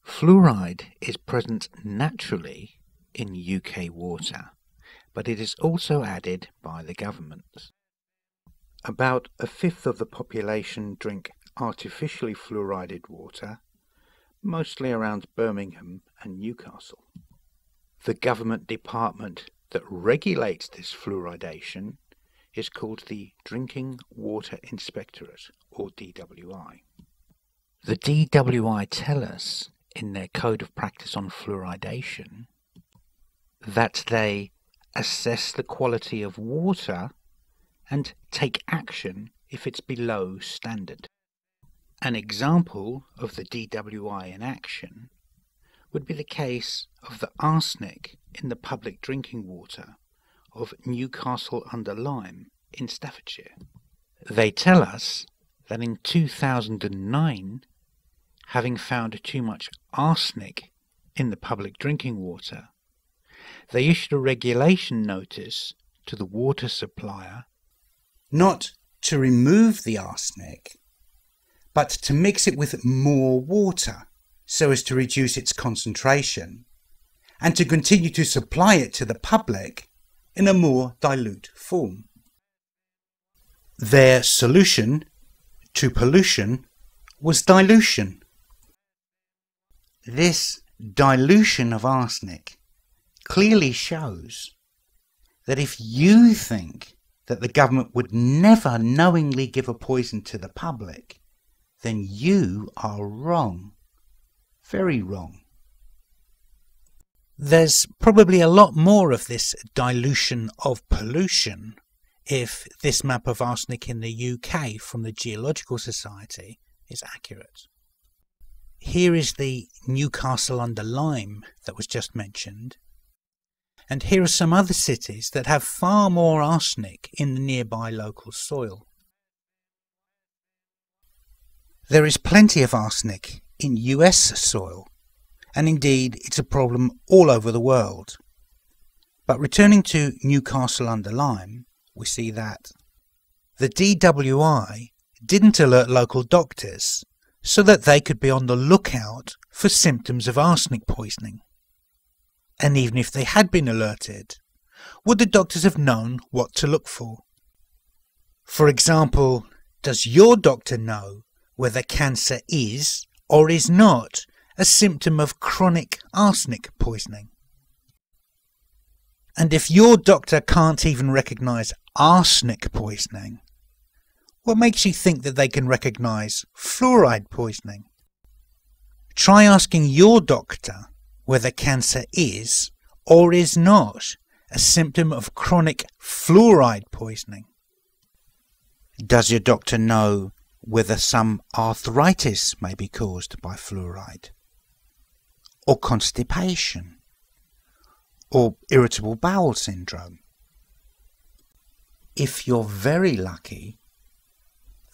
Fluoride is present naturally in UK water, but it is also added by the government. About a fifth of the population drink artificially fluorided water, mostly around Birmingham and Newcastle. The government department that regulates this fluoridation is called the Drinking Water Inspectorate, or DWI. The DWI tell us in their Code of Practice on Fluoridation that they assess the quality of water and take action if it's below standard. An example of the DWI in action would be the case of the arsenic in the public drinking water of Newcastle under Lyme in Staffordshire. They tell us that in 2009, having found too much arsenic in the public drinking water, they issued a regulation notice to the water supplier not to remove the arsenic, but to mix it with more water so as to reduce its concentration, and to continue to supply it to the public in a more dilute form. Their solution to pollution was dilution. This dilution of arsenic clearly shows that if you think that the government would never knowingly give a poison to the public, then you are wrong. Very wrong. There's probably a lot more of this dilution of pollution if this map of arsenic in the UK from the Geological Society is accurate. Here is the Newcastle under Lyme that was just mentioned, and here are some other cities that have far more arsenic in the nearby local soil. There is plenty of arsenic in US soil, and indeed it's a problem all over the world. But returning to Newcastle under Lyme, we see that the DWI didn't alert local doctors so that they could be on the lookout for symptoms of arsenic poisoning. And even if they had been alerted, would the doctors have known what to look for? For example, does your doctor know whether cancer is or is not a symptom of chronic arsenic poisoning? And if your doctor can't even recognise arsenic poisoning, what makes you think that they can recognise fluoride poisoning? Try asking your doctor whether cancer is or is not a symptom of chronic fluoride poisoning. Does your doctor know whether some arthritis may be caused by fluoride, or constipation, or irritable bowel syndrome? If you're very lucky,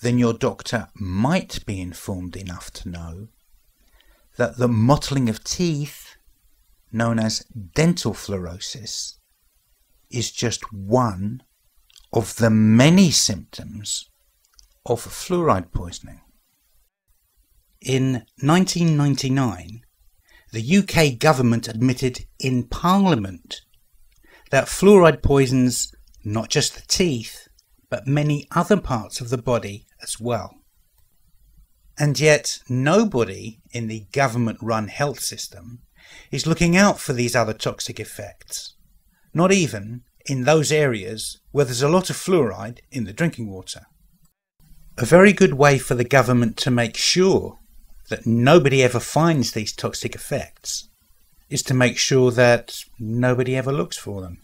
then your doctor might be informed enough to know that the mottling of teeth, known as dental fluorosis, is just one of the many symptoms of fluoride poisoning. In 1999, the UK government admitted in Parliament that fluoride poisons not just the teeth, but many other parts of the body as well. And yet nobody in the government-run health system is looking out for these other toxic effects, not even in those areas where there's a lot of fluoride in the drinking water. A very good way for the government to make sure that nobody ever finds these toxic effects is to make sure that nobody ever looks for them.